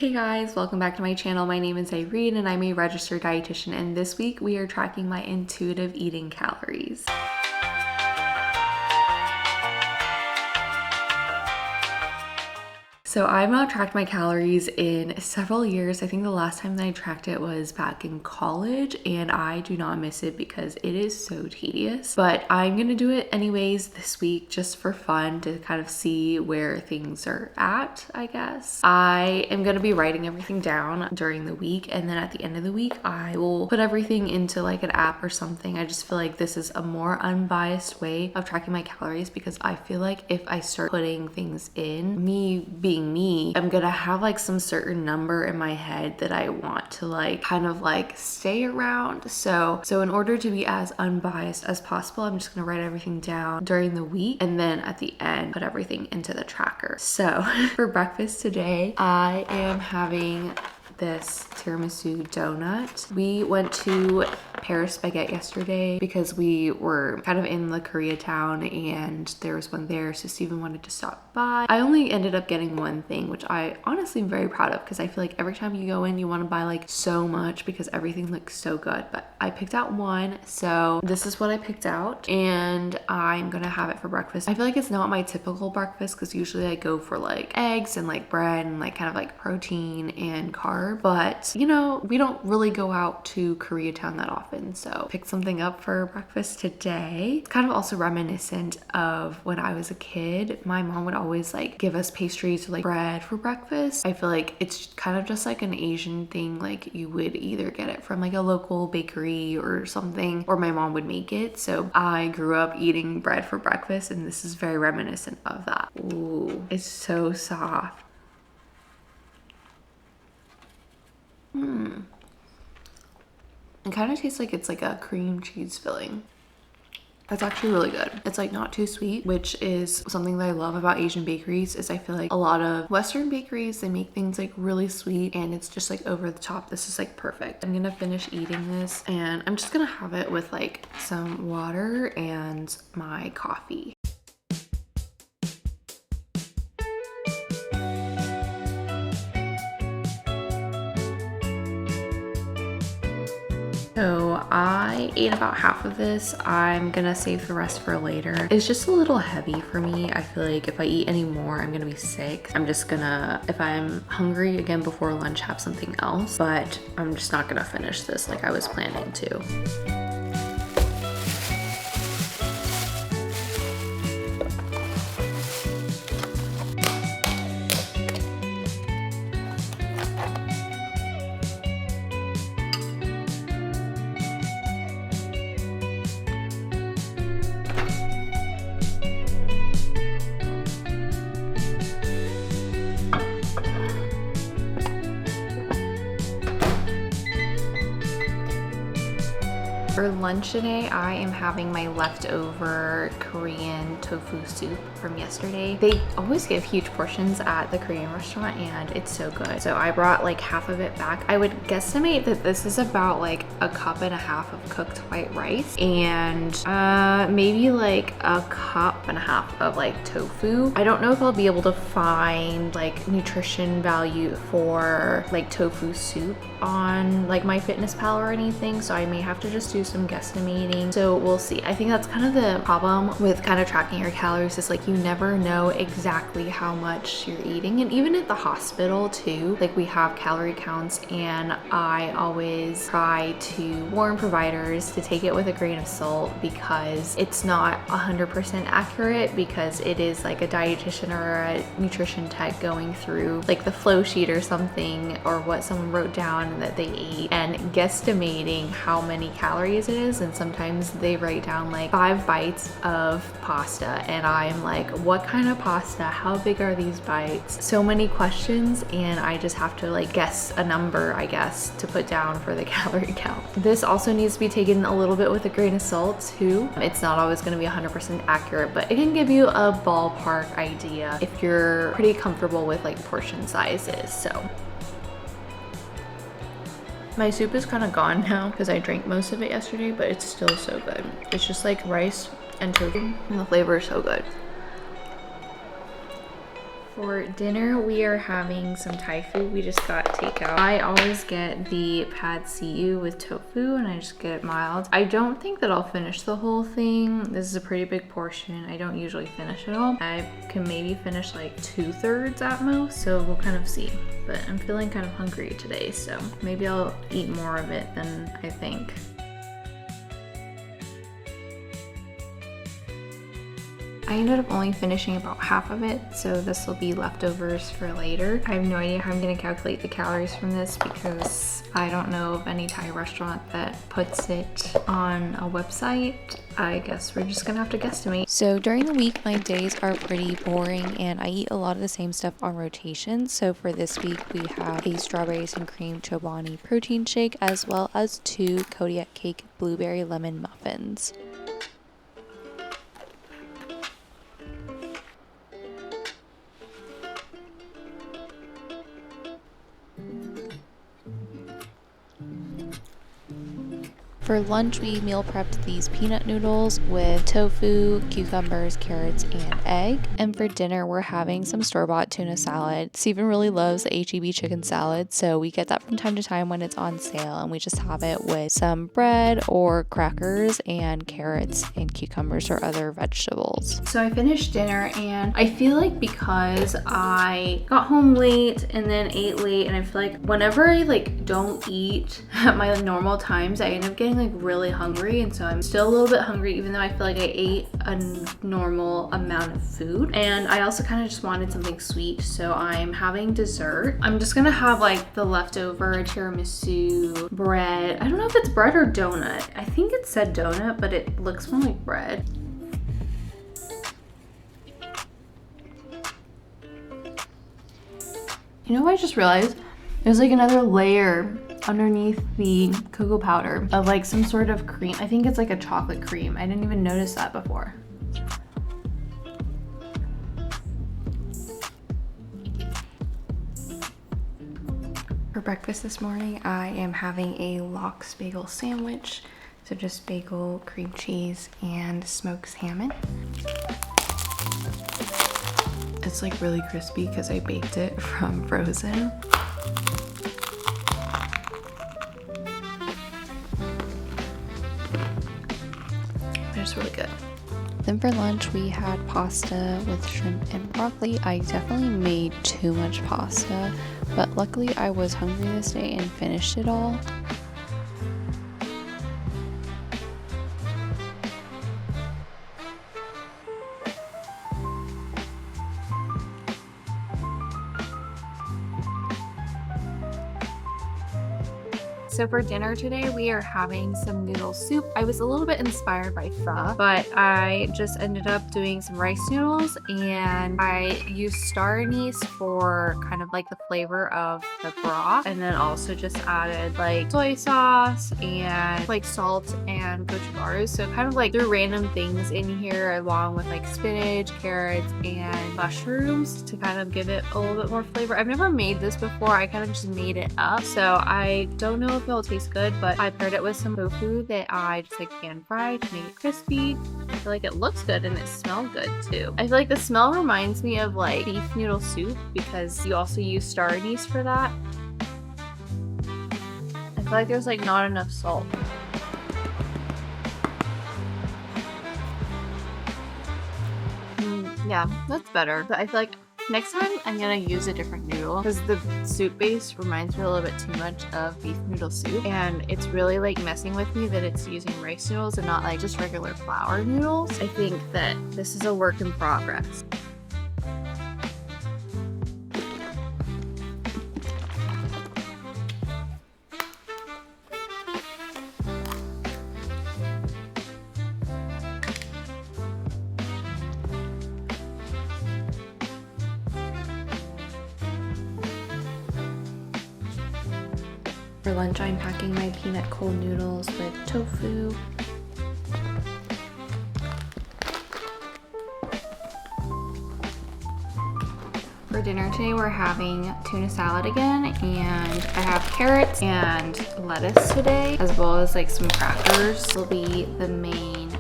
Hey guys, welcome back to my channel. My name is Irene and I'm a registered dietitian, and this week we are tracking my intuitive eating calories. So I've not tracked my calories in several years. I think the last time that I tracked it was back in college, and I do not miss it because it is so tedious. But I'm gonna do it anyways this week just for fun to kind of see where things are at, I guess. I am gonna be writing everything down during the week, and then at the end of the week, I will put everything into like an app or something. I just feel like this is a more unbiased way of tracking my calories because I feel like if I start putting things in, me being me, I'm gonna have like some certain number in my head that I want to like kind of like stay around. So in order to be as unbiased as possible, I'm just gonna write everything down during the week and then at the end put everything into the tracker. So for breakfast today, I am having this tiramisu donut. We went to Paris Baguette yesterday because we were kind of in the Koreatown and there was one there, so Steven wanted to stop by. I only ended up getting one thing, which I honestly am very proud of because I feel like every time you go in you want to buy like so much because everything looks so good, but I picked out one, so this is what I picked out and I'm gonna have it for breakfast. I feel like it's not my typical breakfast because usually I go for like eggs and like bread and like kind of like protein and carbs. But you know, we don't really go out to Koreatown that often, so pick something up for breakfast today. It's kind of also reminiscent of when I was a kid. My mom would always like give us pastries or like bread for breakfast. I feel like it's kind of just like an Asian thing, like you would either get it from like a local bakery or something, or my mom would make it. So I grew up eating bread for breakfast and this is very reminiscent of that. Ooh, it's so soft. It kind of tastes like it's like a cream cheese filling. That's actually really good. It's like not too sweet, which is something that I love about Asian bakeries. Is I feel like a lot of Western bakeries, they make things like really sweet and it's just like over the top. This is like perfect. I'm gonna finish eating this and I'm just gonna have it with like some water and my coffee. So I ate about half of this. I'm gonna save the rest for later. It's just a little heavy for me. I feel like if I eat any more, I'm gonna be sick. I'm just gonna, if I'm hungry again before lunch, have something else, but I'm just not gonna finish this like I was planning to. For lunch today, I am having my leftover Korean tofu soup from yesterday. They always give huge portions at the Korean restaurant and it's so good. So I brought like half of it back. I would guesstimate that this is about like a cup and a half of cooked white rice and maybe like a cup and a half of like tofu. I don't know if I'll be able to find like nutrition value for like tofu soup on like MyFitnessPal or anything, so I may have to just do some guesstimating. So we'll see. I think that's kind of the problem with kind of tracking your calories, is like you never know exactly how much you're eating. And even at the hospital too, like we have calorie counts and I always try to warn providers to take it with a grain of salt because it's not 100% accurate, because it is like a dietitian or a nutrition tech going through like the flow sheet or something, or what someone wrote down that they ate and guesstimating how many calories it is. And sometimes they write down like 5 bites of pasta and I'm like, what kind of pasta? How big are these bites? So many questions, and I just have to like guess a number, I guess, to put down for the calorie count. This also needs to be taken a little bit with a grain of salt too. It's not always going to be 100% accurate, but it can give you a ballpark idea if you're pretty comfortable with like portion sizes. So my soup is kind of gone now because I drank most of it yesterday, but it's still so good. It's just like rice and tofu and the flavor is so good. For dinner, we are having some Thai food. We just got takeout. I always get the pad see ew with tofu and I just get it mild. I don't think that I'll finish the whole thing. This is a pretty big portion. I don't usually finish it all. I can maybe finish like 2/3 at most, so we'll kind of see. But I'm feeling kind of hungry today, so maybe I'll eat more of it than I think. I ended up only finishing about half of it, so this will be leftovers for later. I have no idea how I'm gonna calculate the calories from this because I don't know of any Thai restaurant that puts it on a website. I guess we're just gonna have to guesstimate. So during the week, my days are pretty boring and I eat a lot of the same stuff on rotation. So for this week, we have a strawberries and cream chobani protein shake as well as 2 Kodiak cake blueberry lemon muffins. For lunch, we meal prepped these peanut noodles with tofu, cucumbers, carrots, and egg. And for dinner, we're having some store-bought tuna salad. Steven really loves the H-E-B chicken salad, so we get that from time to time when it's on sale, and we just have it with some bread or crackers and carrots and cucumbers or other vegetables. So I finished dinner, and I feel like because I got home late and then ate late, and I feel like whenever I don't eat at my normal times, I end up getting really hungry, and so I'm still a little bit hungry even though I feel like I ate a normal amount of food. And I also kind of just wanted something sweet, so I'm having dessert. I'm just gonna have the leftover tiramisu bread. I don't know if it's bread or donut. I think it said donut, but it looks more like bread. You know what I just realized? There's another layer underneath the cocoa powder of some sort of cream. I think it's a chocolate cream. I didn't even notice that before. For breakfast this morning, I am having a lox bagel sandwich. So just bagel, cream cheese, and smoked salmon. It's really crispy because I baked it from frozen. It's really good. Then for lunch, we had pasta with shrimp and broccoli. I definitely made too much pasta, but luckily I was hungry this day and finished it all. So for dinner today, we are having some noodle soup. I was a little bit inspired by pho, but I just ended up doing some rice noodles, and I used star anise for kind of the flavor of the broth, and then also just added soy sauce and salt and gochugaru. So kind of threw random things in here along with spinach, carrots, and mushrooms to kind of give it a little bit more flavor. I've never made this before. I kind of just made it up, so I don't know if it'll taste good, but I paired it with some tofu that I just pan fried to make it crispy. I feel like it looks good and it smells good too. I feel like the smell reminds me of beef noodle soup because you also use star anise for that. I feel like there's not enough salt. Yeah, that's better. But I feel like next time I'm gonna use a different noodle because the soup base reminds me a little bit too much of beef noodle soup, and it's really messing with me that it's using rice noodles and not just regular flour noodles. I think that this is a work in progress. For lunch, I'm packing my peanut cold noodles with tofu. For dinner today, we're having tuna salad again, and I have carrots and lettuce today, as well as some crackers. This will be the main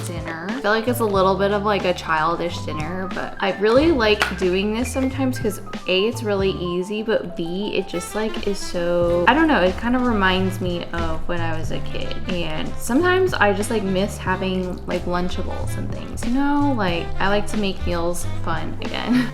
dinner. feel like it's a little bit of like a childish dinner, but I really like doing this sometimes because A, it's really easy, but B, it just like is so, I don't know, it kind of reminds me of when I was a kid. And sometimes I just like miss having like Lunchables and things, you know? Like I like to make meals fun again.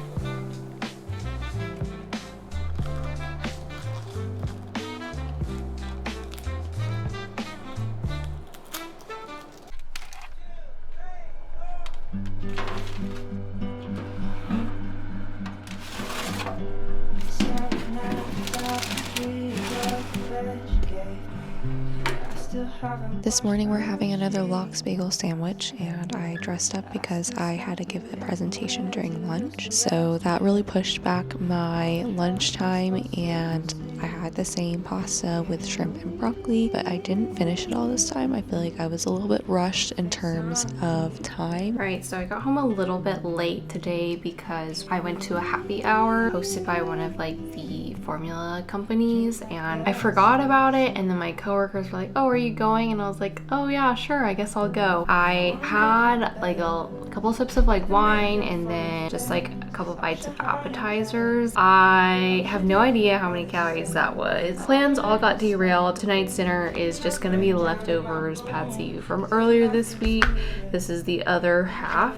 This morning we're having another lox bagel sandwich, and I dressed up because I had to give a presentation during lunch. So that really pushed back my lunchtime, and I had the same pasta with shrimp and broccoli, but I didn't finish it all this time. I feel like I was a little bit rushed in terms of time. Right, so I got home a little bit late today because I went to a happy hour hosted by one of like the formula companies, and I forgot about it, and then my coworkers were like, oh, are you going? And I was like, oh yeah, sure, I guess I'll go. I had like a couple sips of like wine and then just like a couple bites of appetizers. I have no idea how many calories that was. Plans all got derailed. Tonight's dinner is just gonna be leftovers, Patsy, from earlier this week. This is the other half.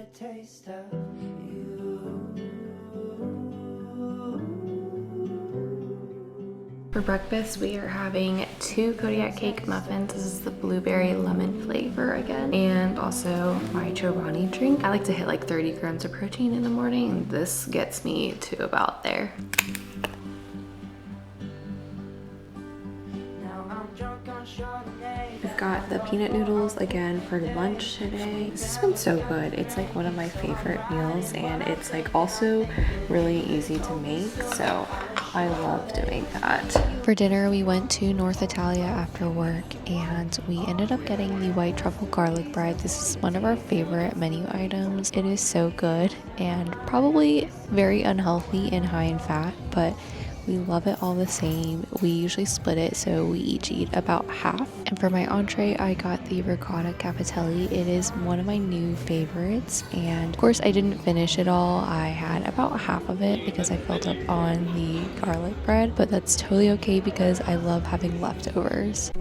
For breakfast, we are having 2 Kodiak cake muffins. This is the blueberry lemon flavor again, and also my Chobani drink. I like to hit like 30 grams of protein in the morning, and this gets me to about there. We've got the peanut noodles again for lunch today. This has been so good. It's like one of my favorite meals, and it's like also really easy to make, so I love doing that. For dinner, we went to North Italia after work, and we ended up getting the white truffle garlic bread. This is one of our favorite menu items. It is so good and probably very unhealthy and high in fat, but we love it all the same. We usually split it, so we each eat about half. And for my entree, I got the ricotta capitelli. It is one of my new favorites, and of course I didn't finish it all. I had about half of it because I filled up on the garlic bread, but that's totally okay because I love having leftovers.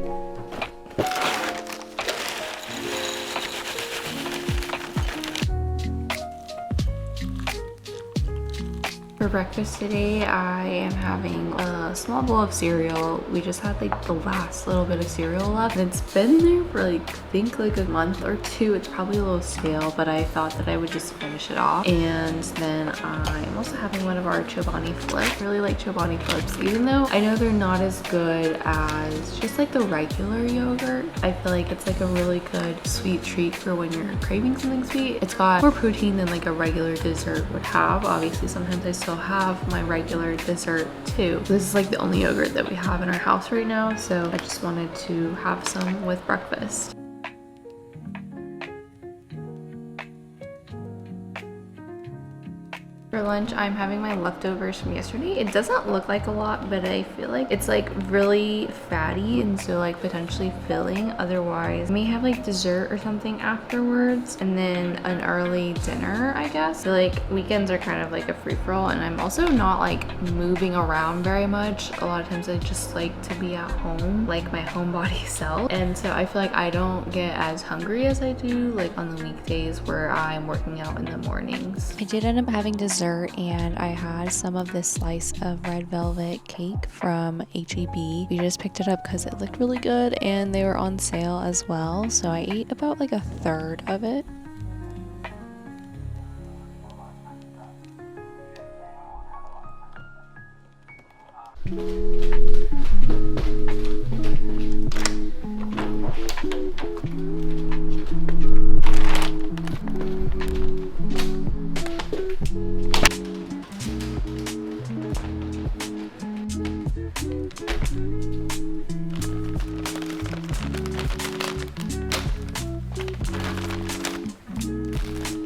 For breakfast today, I am having a small bowl of cereal. We just had like the last little bit of cereal left. And it's been there for like, I think like a month or two. It's probably a little stale, but I thought that I would just finish it off. And then I'm also having one of our Chobani flips. I really like Chobani flips, even though I know they're not as good as just like the regular yogurt. I feel like it's like a really good sweet treat for when you're craving something sweet. It's got more protein than like a regular dessert would have. Obviously, sometimes I still have my regular dessert too. This is like the only yogurt that we have in our house right now, so I just wanted to have some with breakfast. For lunch, I'm having my leftovers from yesterday. It doesn't look like a lot, but I feel like it's like really fatty and so like potentially filling. Otherwise, I may have like dessert or something afterwards and then an early dinner, I guess. So like weekends are kind of like a free-for-all, and I'm also not like moving around very much. A lot of times I just like to be at home, like my homebody self. And so I feel like I don't get as hungry as I do like on the weekdays where I'm working out in the mornings. I did end up having dessert, and I had some of this slice of red velvet cake from H-E-B. We just picked it up because it looked really good and they were on sale as well, so I ate about like a third of it.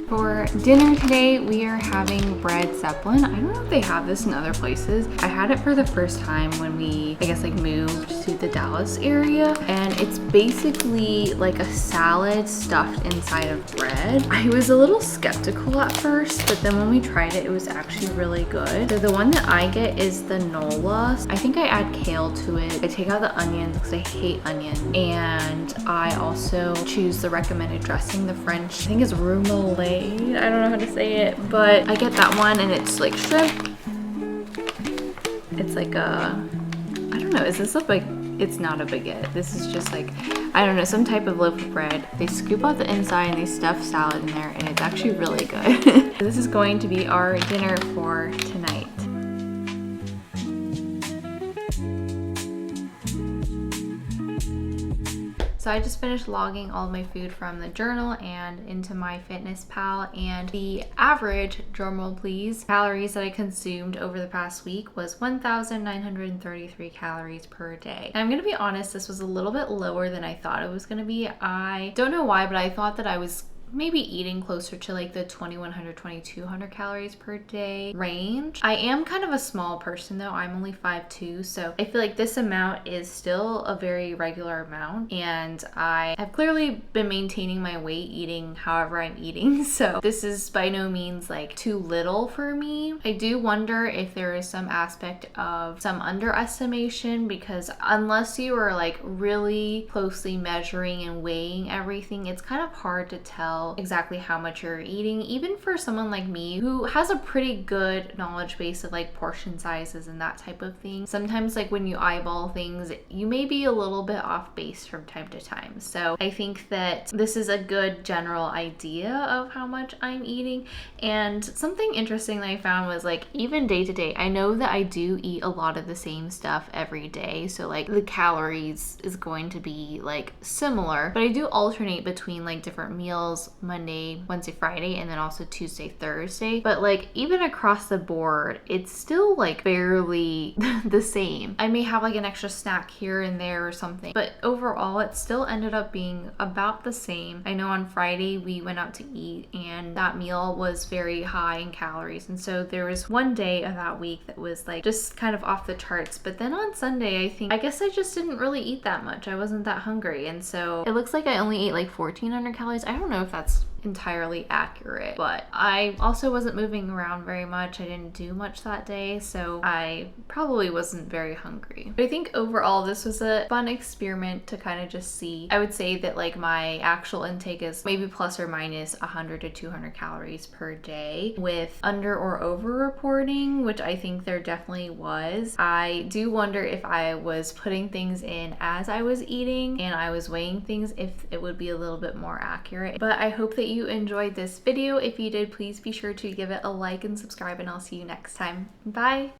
For dinner today, we are having bread zeppelin. I don't know if they have this in other places. I had it for the first time when we, I guess, like moved to the Dallas area, and it's basically like a salad stuffed inside of bread. I was a little skeptical at first, but then when we tried it, it was actually really good. So the one that I get is the Nola. I think I add kale to it. I take out the onions because I hate onions, and I also choose the recommended dressing, the French, I think it's remoulade. I don't know how to say it, but I get that one, and it's like shrimp. It's like a, I don't know, is this a big, it's not a baguette. This is just like, I don't know, some type of loaf of bread. They scoop out the inside and they stuff salad in there, and it's actually really good. This is going to be our dinner for tonight. So I just finished logging all of my food from the journal and into MyFitnessPal, and the average, drumroll please, calories that I consumed over the past week was 1,933 calories per day. And I'm gonna be honest, this was a little bit lower than I thought it was gonna be. I don't know why, but I thought that I was maybe eating closer to like the 2,100, 2,200 calories per day range. I am kind of a small person though. I'm only 5'2", so I feel like this amount is still a very regular amount, and I have clearly been maintaining my weight eating however I'm eating, so this is by no means like too little for me. I do wonder if there is some aspect of some underestimation, because unless you are like really closely measuring and weighing everything, it's kind of hard to tell exactly how much you're eating, even for someone like me who has a pretty good knowledge base of like portion sizes and that type of thing. Sometimes like when you eyeball things, you may be a little bit off base from time to time. So I think that this is a good general idea of how much I'm eating. And something interesting that I found was like, even day to day, I know that I do eat a lot of the same stuff every day, so like the calories is going to be like similar, but I do alternate between like different meals, Monday, Wednesday, Friday, and then also Tuesday, Thursday. But like even across the board, it's still like barely the same. I may have like an extra snack here and there or something, but overall it still ended up being about the same. I know on Friday we went out to eat, and that meal was very high in calories, and so there was one day of that week that was like just kind of off the charts. But then on Sunday, I guess I just didn't really eat that much. I wasn't that hungry, and so it looks like I only ate like 1,400 calories. I don't know if that's entirely accurate, but I also wasn't moving around very much. I didn't do much that day, so I probably wasn't very hungry. But I think overall this was a fun experiment to kind of just see. I would say that like my actual intake is maybe plus or minus 100 to 200 calories per day, with under or over reporting, which I think there definitely was. I do wonder if I was putting things in as I was eating and I was weighing things, if it would be a little bit more accurate. But I hope that you enjoyed this video. If you did, please be sure to give it a like and subscribe, and I'll see you next time. Bye!